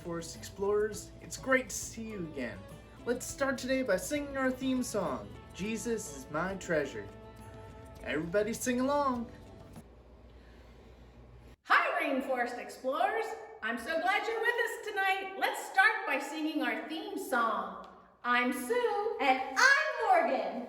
Rainforest Explorers. It's great to see you again. Let's start today by singing our theme song, Jesus is My Treasure. Everybody sing along. Hi Rainforest Explorers! I'm so glad you're with us tonight. Let's start by singing our theme song. I'm Sue. And I'm Morgan.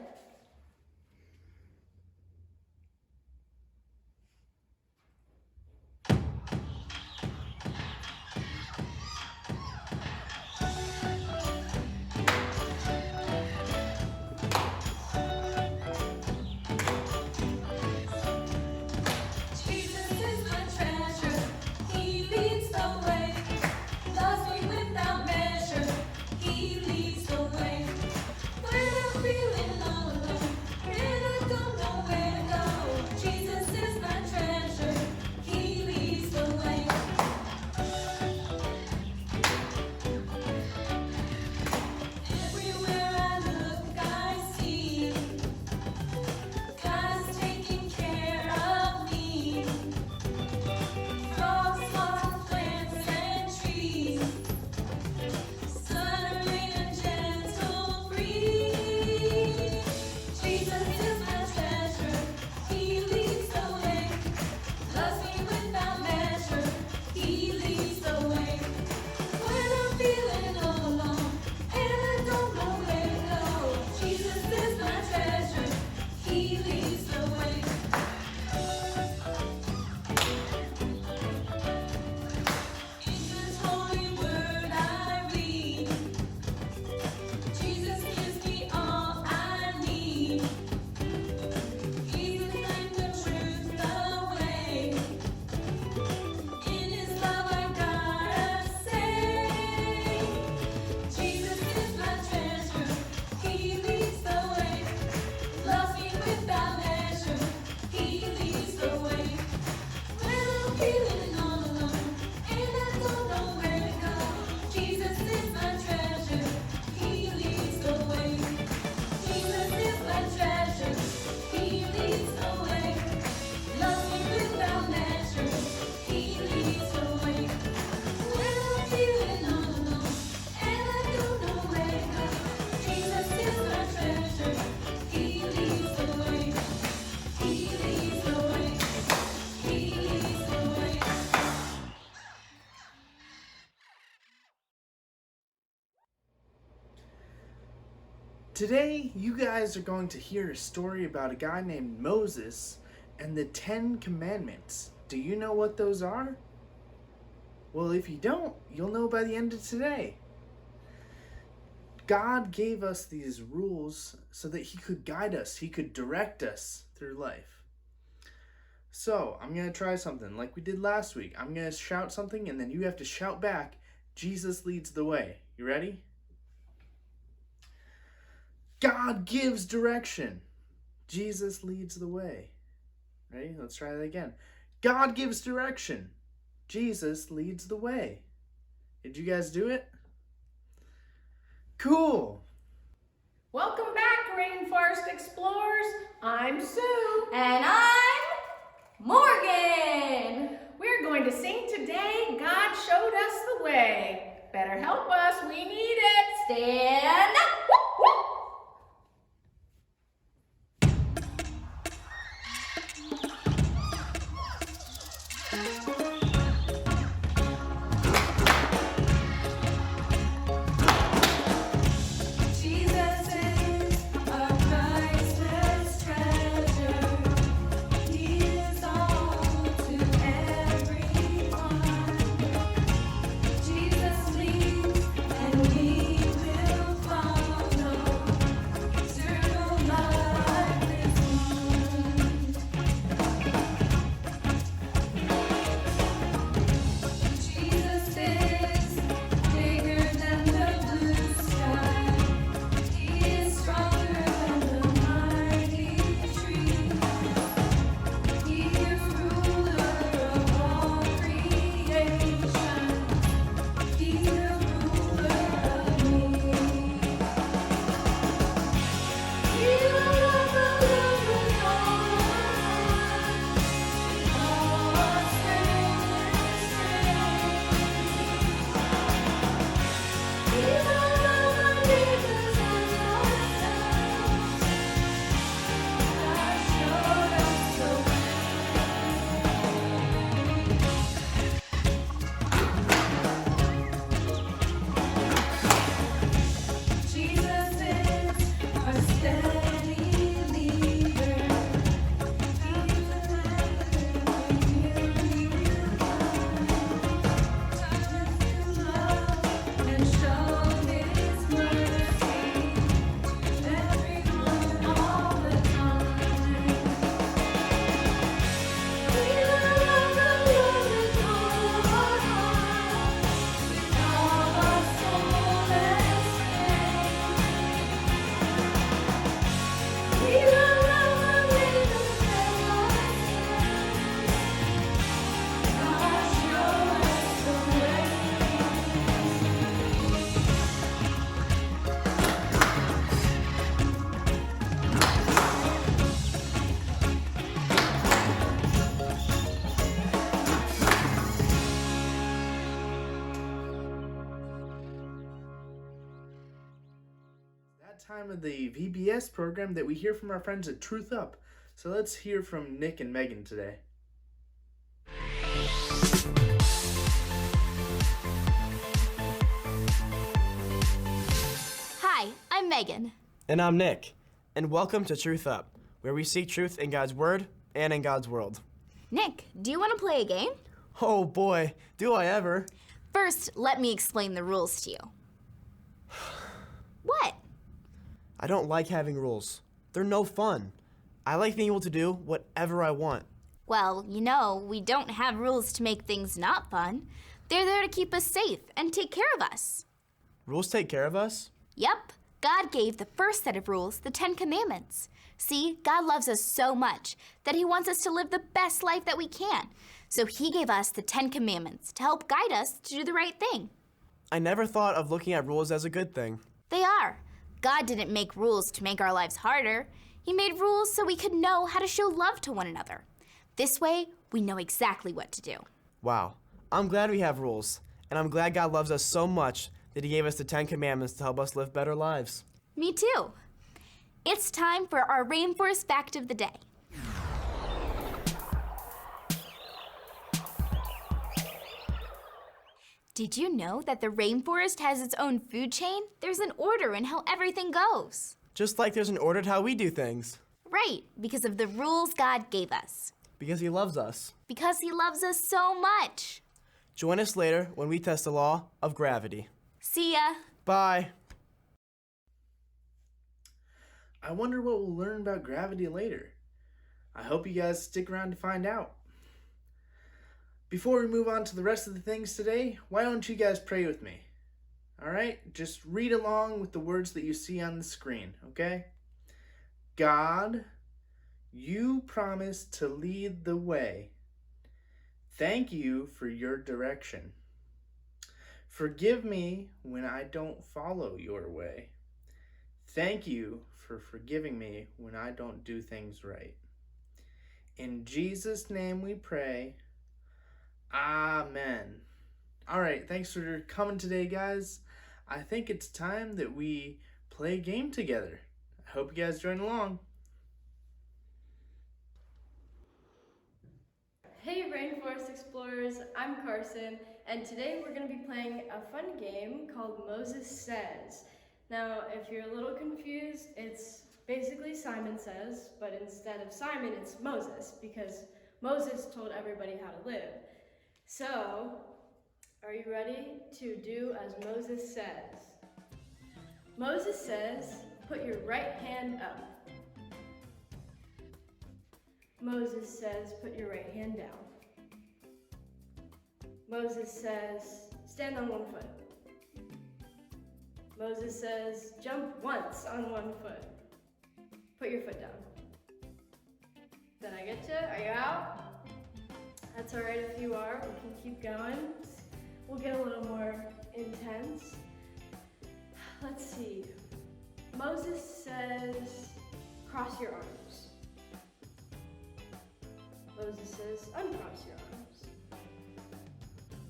Today, you guys are going to hear a story about a guy named Moses and the 10 Commandments. Do you know what those are? Well, if you don't, you'll know by the end of today. God gave us these rules so that He could guide us, He could direct us through life. So, I'm going to try something like we did last week. I'm going to shout something and then you have to shout back, Jesus leads the way. You ready? God gives direction. Jesus leads the way. Ready? Let's try that again. God gives direction. Jesus leads the way. Did you guys do it? Cool. Welcome back Rainforest Explorers. I'm Sue. And I'm Morgan. We're going to sing today, God Showed Us the Way. Better help us, we need it. Stand up. Whoop, whoop. Jesus leads and we will follow. time of the VBS program that we hear from our friends at Truth Up. So let's hear from Nick and Megan today. Hi, I'm Megan. And I'm Nick, and welcome to Truth Up, where we seek truth in God's Word and in God's world. Nick, do you want to play a game? Oh boy, do I ever. First, let me explain the rules to you. What? I don't like having rules. They're no fun. I like being able to do whatever I want. Well, we don't have rules to make things not fun. They're there to keep us safe and take care of us. Rules take care of us? Yep. God gave the first set of rules, the 10 Commandments. See, God loves us so much that he wants us to live the best life that we can. So he gave us the 10 Commandments to help guide us to do the right thing. I never thought of looking at rules as a good thing. They are. God didn't make rules to make our lives harder. He made rules so we could know how to show love to one another. This way, we know exactly what to do. Wow, I'm glad we have rules, and I'm glad God loves us so much that he gave us the 10 Commandments to help us live better lives. Me too. It's time for our Rainforest Fact of the Day. Did you know that the rainforest has its own food chain? There's an order in how everything goes. Just like there's an order to how we do things. Right, because of the rules God gave us. Because he loves us. Because he loves us so much. Join us later when we test the law of gravity. See ya. Bye. I wonder what we'll learn about gravity later. I hope you guys stick around to find out. Before we move on to the rest of the things today, why don't you guys pray with me? All right? Just read along with the words that you see on the screen, okay? God, you promised to lead the way. Thank you for your direction. Forgive me when I don't follow your way. Thank you for forgiving me when I don't do things right. In Jesus' name we pray. Amen. All right, thanks for coming today, guys. I think it's time that we play a game together. I hope you guys join along. Hey Rainforest Explorers, I'm Carson, and today we're going to be playing a fun game called Moses Says. Now, if you're a little confused, it's basically Simon Says, but instead of Simon, it's Moses, because Moses told everybody how to live. So, are you ready to do as Moses says? Moses says, put your right hand up. Moses says, put your right hand down. Moses says, stand on one foot. Moses says, jump once on one foot. Put your foot down. Did I get you? Are you out? That's all right if you are. We can keep going. We'll get a little more intense. Let's see. Moses says, cross your arms. Moses says, uncross your arms.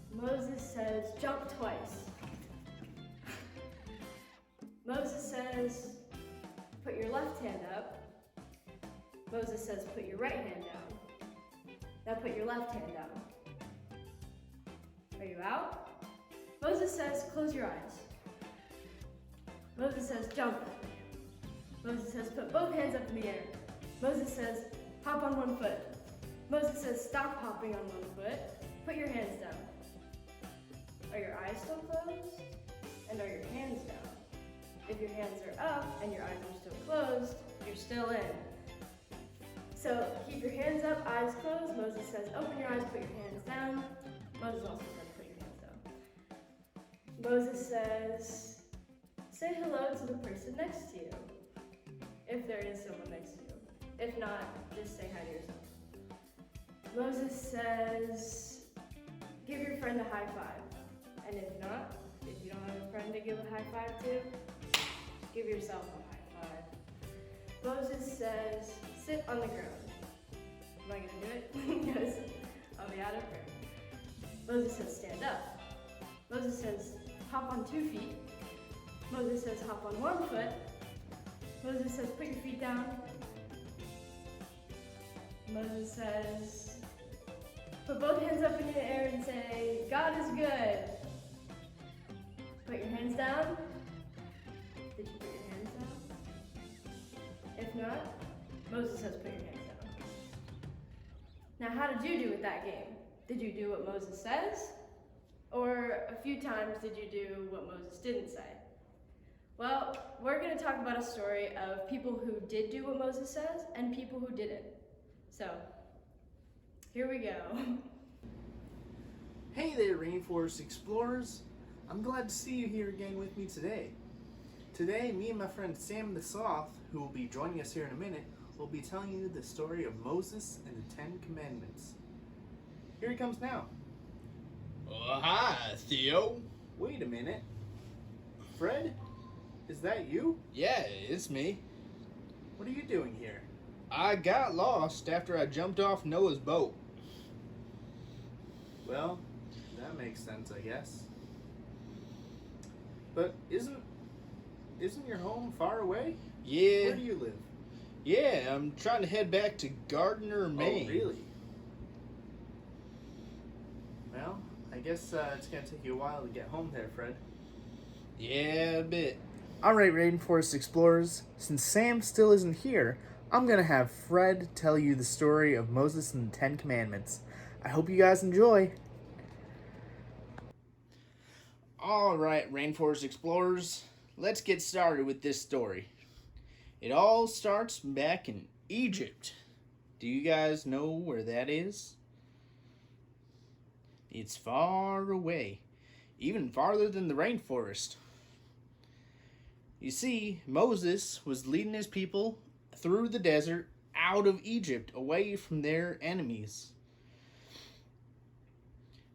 Moses says, jump twice. Moses says, put your left hand up. Moses says, put your right hand down. Now put your left hand down. Are you out? Moses says, close your eyes. Moses says, jump. Moses says, put both hands up in the air. Moses says, hop on one foot. Moses says, stop hopping on one foot. Put your hands down. Are your eyes still closed? And are your hands down? If your hands are up and your eyes are still closed, you're still in. So keep your hands up, eyes closed. Moses says, open your eyes, put your hands down. Moses also says, put your hands down. Moses says, say hello to the person next to you, if there is someone next to you. If not, just say hi to yourself. Moses says, give your friend a high five. And if not, if you don't have a friend to give a high five to, give yourself a high five. Moses says, sit on the ground. Am I gonna do it? Yes, I'll be out of prayer. Moses says, stand up. Moses says, hop on 2 feet. Moses says, hop on 1 foot. Moses says, put your feet down. Moses says, put both hands up in the air and say, God is good. Put your hands down. Did you put your hands down? If not, Moses says, put your hands down. Now, how did you do with that game? Did you do what Moses says? Or a few times did you do what Moses didn't say? Well, we're going to talk about a story of people who did do what Moses says and people who didn't. So, here we go. Hey there, Rainforest Explorers. I'm glad to see you here again with me today. Today, me and my friend Sam the Sloth, who will be joining us here in a minute, will be telling you the story of Moses and the Ten Commandments. Here he comes now. Oh, hi, Theo. Wait a minute. Fred? Is that you? Yeah, it's me. What are you doing here? I got lost after I jumped off Noah's boat. Well, that makes sense, I guess. But isn't your home far away? Yeah, Where do you live? yeah, I'm trying to head back to Gardner, Maine. Oh, really? Well, I guess it's gonna take you a while to get home there, Fred. Yeah, a bit. Alright, Rainforest Explorers, since Sam still isn't here, I'm gonna have Fred tell you the story of Moses and the Ten Commandments. I hope you guys enjoy. Alright, Rainforest Explorers, let's get started with this story. It all starts back in Egypt. Do you guys know where that is? It's far away, even farther than the rainforest. You see, Moses was leading his people through the desert out of Egypt, away from their enemies.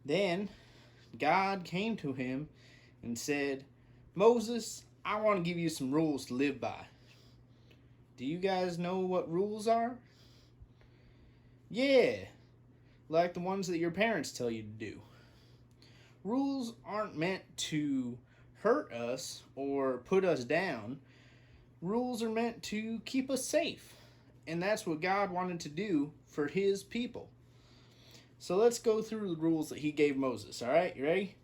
Then God came to him and said, Moses, I want to give you some rules to live by. Do you guys know what rules are? Yeah, like the ones that your parents tell you to do. Rules aren't meant to hurt us or put us down. Rules are meant to keep us safe. And that's what God wanted to do for his people. So let's go through the rules that he gave Moses, all right? You ready?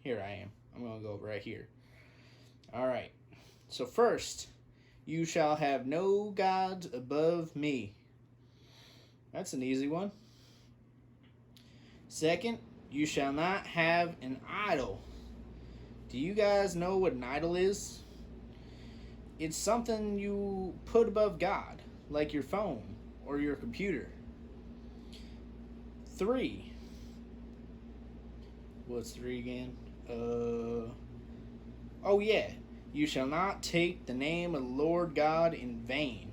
Here I am. I'm going to go right here. All right. So first, you shall have no gods above me. That's an easy one. Second, you shall not have an idol. Do you guys know what an idol is? It's something you put above God, like your phone or your computer. 3. What's 3 again? Oh yeah. You shall not take the name of the Lord God in vain.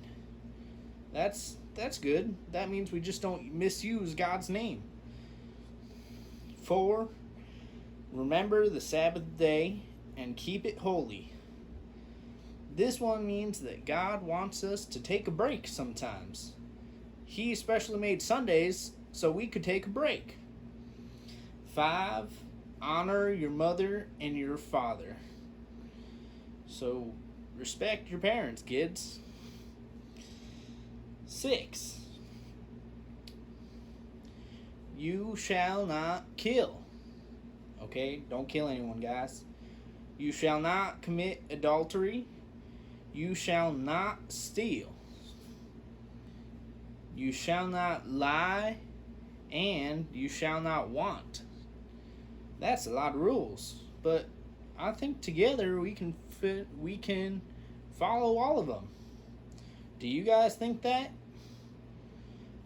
That's good. That means we just don't misuse God's name. 4. Remember the Sabbath day and keep it holy. This one means that God wants us to take a break sometimes. He especially made Sundays so we could take a break. 5. Honor your mother and your father. So respect your parents, kids. 6. You shall not kill. Okay, don't kill anyone, guys. You shall not commit adultery. You shall not steal. You shall not lie. And you shall not want. That's a lot of rules, but I think together we can follow all of them. Do you guys think that?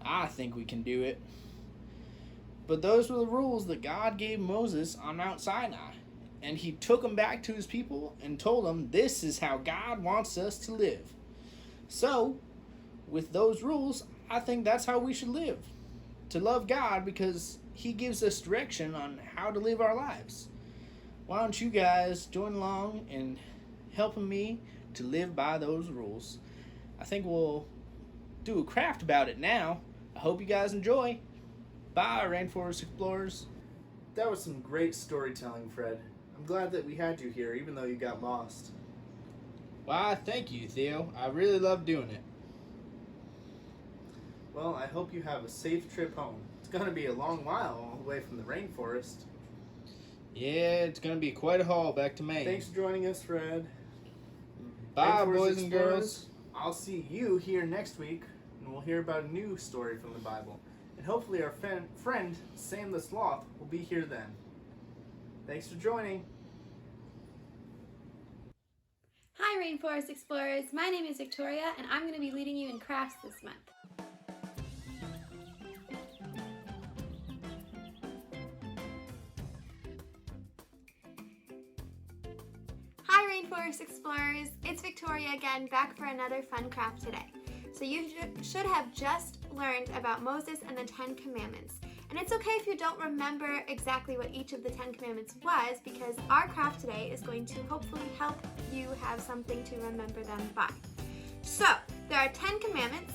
I think we can do it. But those were the rules that God gave Moses on Mount Sinai. And he took them back to his people and told them this is how God wants us to live. So, with those rules, I think that's how we should live. To love God because he gives us direction on how to live our lives. Why don't you guys join along in helping me to live by those rules? I think we'll do a craft about it now. I hope you guys enjoy. Bye, Rainforest Explorers. That was some great storytelling, Fred. I'm glad that we had you here, even though you got lost. Why, thank you, Theo. I really love doing it. Well, I hope you have a safe trip home. It's going to be a long while all the way from the rainforest. Yeah, it's going to be quite a haul back to Maine. Thanks for joining us, Fred. Bye, Rainforest boys and Explorers. girls. I'll see you here next week, and we'll hear about a new story from the Bible. And hopefully our friend, Sam the Sloth, will be here then. Thanks for joining. Hi Rainforest Explorers, my name is Victoria and I'm going to be leading you in crafts this month. Hi Rainforest Explorers, it's Victoria again, back for another fun craft today. So you should have just learned about Moses and the 10 Commandments. And it's okay if you don't remember exactly what each of the 10 Commandments was, because our craft today is going to hopefully help you have something to remember them by. So, there are 10 Commandments,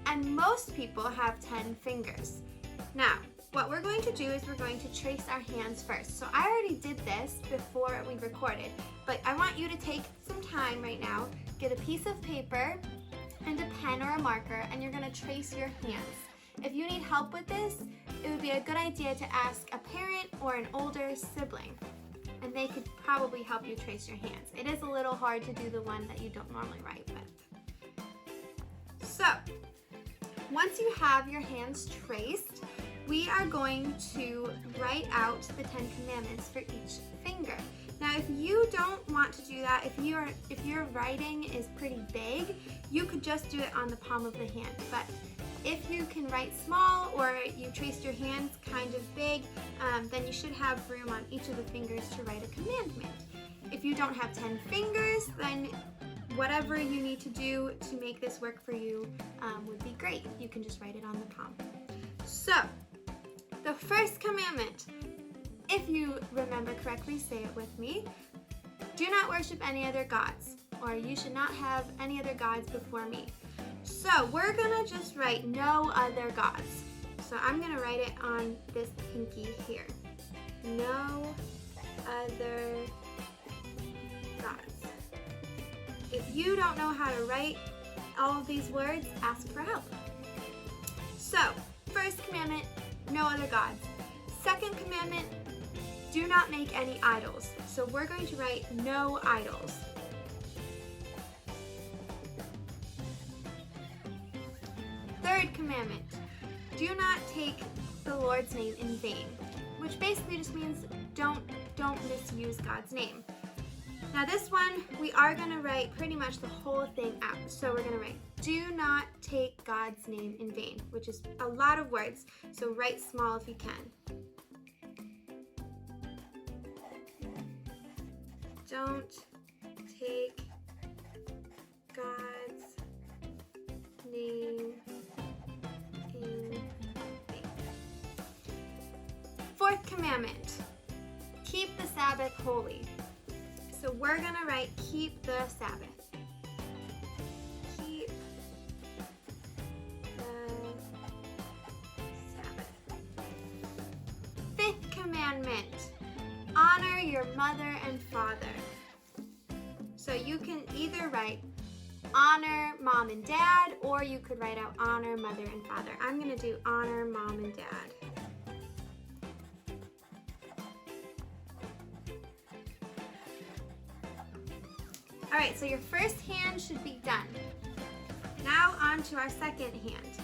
and most people have 10 fingers. Now, what we're going to do is we're going to trace our hands first. So I already did this before we recorded, but I want you to take some time right now, get a piece of paper and a pen or a marker, and you're going to trace your hands. If you need help with this, it would be a good idea to ask a parent or an older sibling, and they could probably help you trace your hands. It is a little hard to do the one that you don't normally write with. So, once you have your hands traced, we are going to write out the 10 Commandments for each finger. Now, if you don't want to do that, if your writing is pretty big, you could just do it on the palm of the hand. But if you can write small, or you traced your hands kind of big, then you should have room on each of the fingers to write a commandment. If you don't have 10 fingers, then whatever you need to do to make this work for you would be great. You can just write it on the palm. So, the first commandment, if you remember correctly, say it with me. Do not worship any other gods, or you should not have any other gods before me. So we're gonna just write no other gods. So I'm gonna write it on this pinky here. No other gods. If you don't know how to write all of these words, ask for help. So, first commandment, no other gods. Second commandment, do not make any idols. So we're going to write no idols. Third commandment, do not take the Lord's name in vain, which basically just means don't misuse God's name. Now this one, we are going to write pretty much the whole thing out. So we're going to write, do not take God's name in vain, which is a lot of words, so write small if you can. Don't take God's name in vain. Fourth commandment, keep the Sabbath holy. So we're going to write keep the Sabbath. Keep the Sabbath. Fifth commandment, honor your mother and father. So you can either write honor mom and dad, or you could write out honor mother and father. I'm going to do honor mom and dad. Alright, so your first hand should be done. Now on to our second hand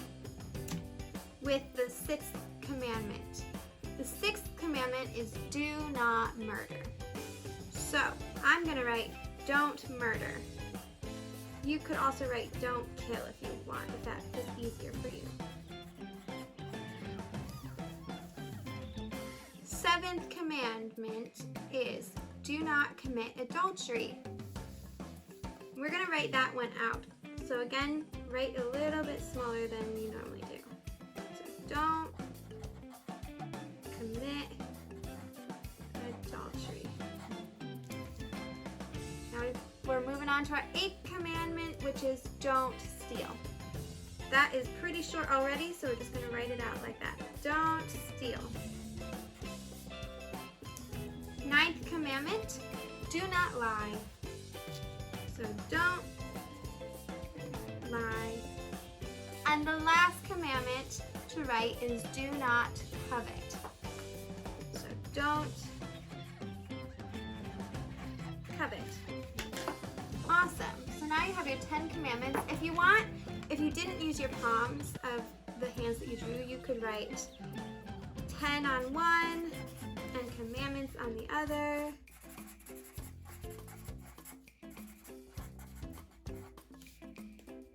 with the sixth commandment. The sixth commandment is do not murder. So I'm going to write don't murder. You could also write don't kill if you want, if that is easier for you. Seventh commandment is do not commit adultery. We're going to write that one out. So again, write a little bit smaller than you normally do. So don't commit adultery. Now we're moving on to our eighth commandment, which is don't steal. That is pretty short already, so we're just going to write it out like that. Don't steal. Ninth commandment, do not lie. So don't lie. And the last commandment to write is do not covet. So don't covet. Awesome. So now you have your 10 commandments. If you want, if you didn't use your palms of the hands that you drew, you could write 10 on one and commandments on the other.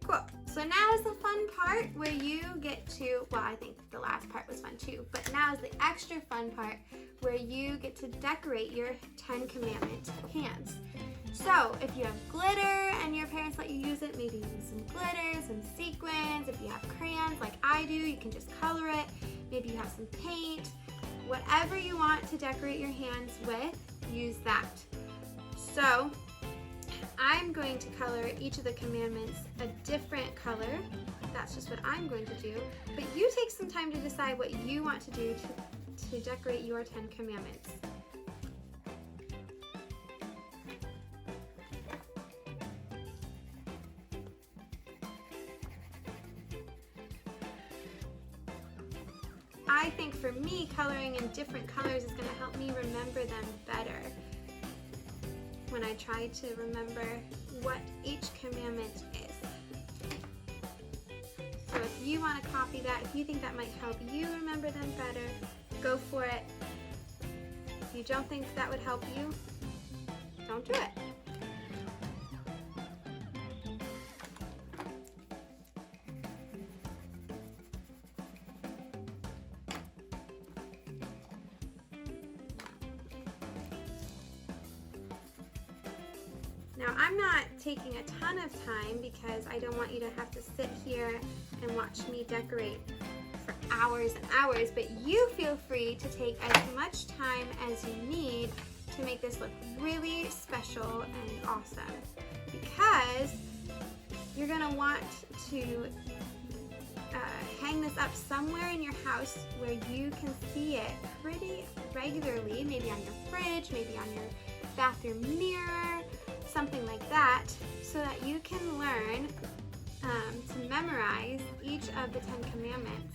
Cool. So now is the fun part where you get to, well, I think the last part was fun too, but now is the extra fun part where you get to decorate your 10 commandment hands. So if you have glitter and your parents let you use it, maybe use some glitter, some sequins. If you have crayons like I do, you can just color it. Maybe you have some paint. Whatever you want to decorate your hands with, use that. So I'm going to color each of the commandments a different color. That's just what I'm going to do. But you take some time to decide what you want to do to decorate your 10 commandments. I think for me, coloring in different colors is going to help me remember them better when I try to remember what each commandment is. So if you want to copy that, if you think that might help you remember them better, go for it. If you don't think that would help you, don't do it. Now I'm not taking a ton of time because I don't want you to have to sit here and watch me decorate for hours and hours, but you feel free to take as much time as you need to make this look really special and awesome, because you're gonna want to hang this up somewhere in your house where you can see it pretty regularly, maybe on your fridge, maybe on your bathroom mirror, something like that, so that you can learn to memorize each of the 10 commandments.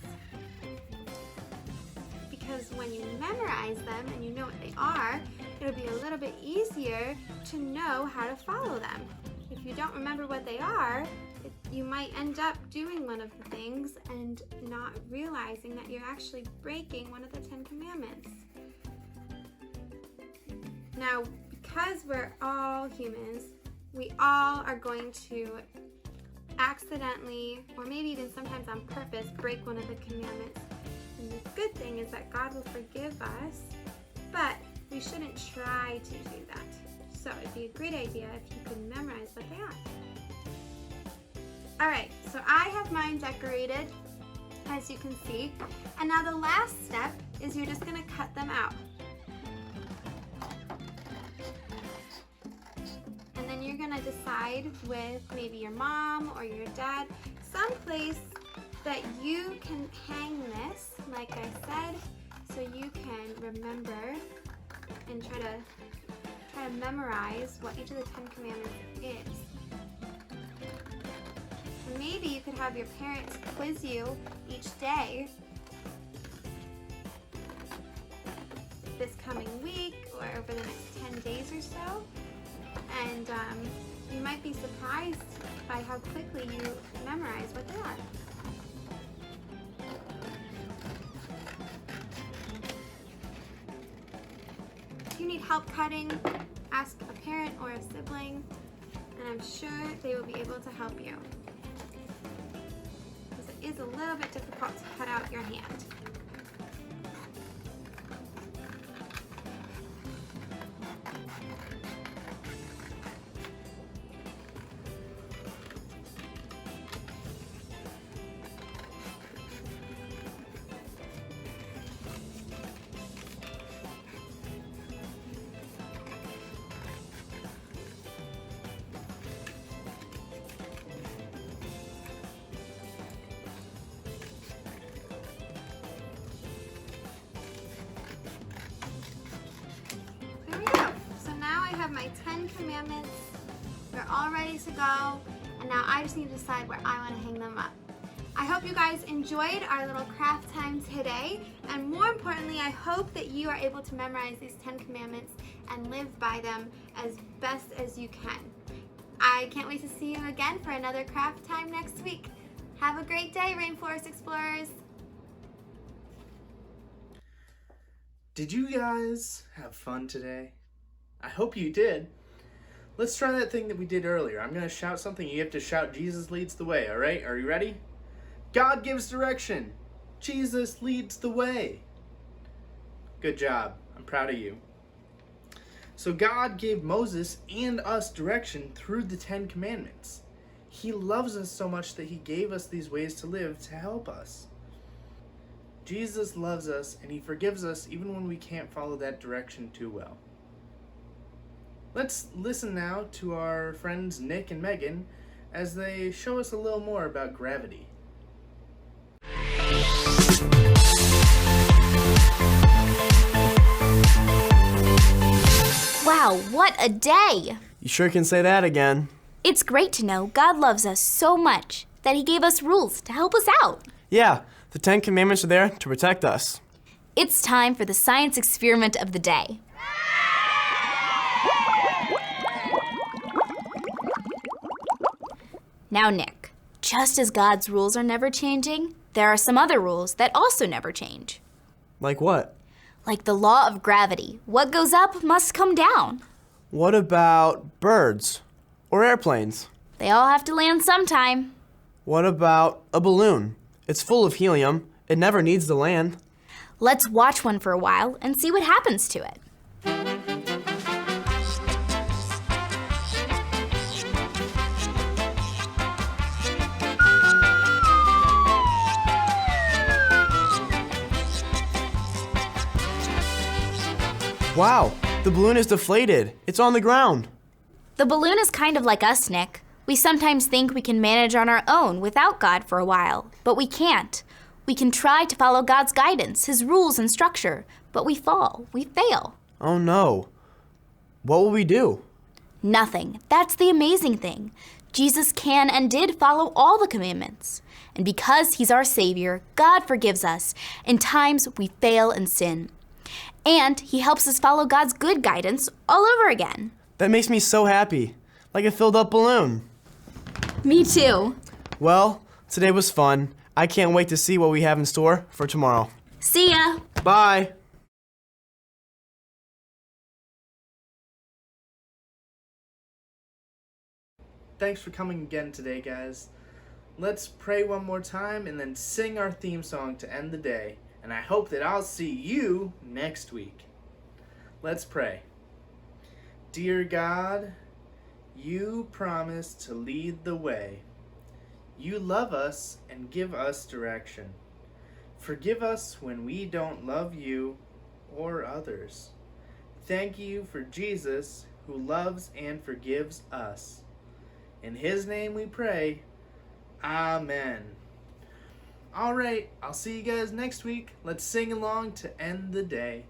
Because when you memorize them and you know what they are, it'll be a little bit easier to know how to follow them. If you don't remember what they are, you might end up doing one of the things and not realizing that you're actually breaking one of the 10 commandments. Now, because we're all humans, we all are going to accidentally, or maybe even sometimes on purpose, break one of the commandments. And the good thing is that God will forgive us, but we shouldn't try to do that. So it'd be a great idea if you could memorize what they are. All right, so I have mine decorated, as you can see. And now the last step is you're just gonna cut them out. And then you're gonna decide with maybe your mom or your dad, someplace that you can hang this, like I said, so you can remember and try to memorize what each of the 10 commandments is. And maybe you could have your parents quiz you each day this coming week or over the next 10 days or so. And you might be surprised by how quickly you memorize what they are. If you need help cutting, ask a parent or a sibling, and I'm sure they will be able to help you. Because it is a little bit difficult to cut out your hand. There we go. So now I have my 10 commandments They're all ready to go, and now I just need to decide where I want to hang them up. I hope you guys enjoyed our little craft time today, and more importantly, I hope that you are able to memorize these 10 commandments and live by them as best as you can. I can't wait to see you again for another craft time next week. Have a great day, Rainforest Explorers. Did you guys have fun today? I hope you did. Let's try that thing that we did earlier. I'm going to shout something. You have to shout, Jesus leads the way, all right? Are you ready? God gives direction. Jesus leads the way. Good job. I'm proud of you. So God gave Moses and us direction through the 10 Commandments. He loves us so much that he gave us these ways to live to help us. Jesus loves us and he forgives us even when we can't follow that direction too well. Let's listen now to our friends Nick and Megan as they show us a little more about gravity. Wow, what a day! You sure can say that again. It's great to know God loves us so much that he gave us rules to help us out. Yeah, the 10 Commandments are there to protect us. It's time for the science experiment of the day. Now, Nick, just as God's rules are never changing, there are some other rules that also never change. Like what? Like the law of gravity. What goes up must come down. What about birds or airplanes? They all have to land sometime. What about a balloon? It's full of helium. It never needs to land. Let's watch one for a while and see what happens to it. Wow, the balloon is deflated. It's on the ground. The balloon is kind of like us, Nick. We sometimes think we can manage on our own without God for a while, but we can't. We can try to follow God's guidance, his rules and structure, but we fall, we fail. Oh no. What will we do? Nothing. That's the amazing thing. Jesus can and did follow all the commandments. And because he's our Savior, God forgives us. In times we fail and sin. And he helps us follow God's good guidance all over again. That makes me so happy. Like a filled up balloon. Me too. Well, today was fun. I can't wait to see what we have in store for tomorrow. See ya. Bye. Thanks for coming again today, guys. Let's pray one more time and then sing our theme song to end the day. And I hope that I'll see you next week. Let's pray. Dear God, you promise to lead the way. You love us and give us direction. Forgive us when we don't love you or others. Thank you for Jesus, who loves and forgives us. In his name we pray. Amen. All right, I'll see you guys next week. Let's sing along to end the day.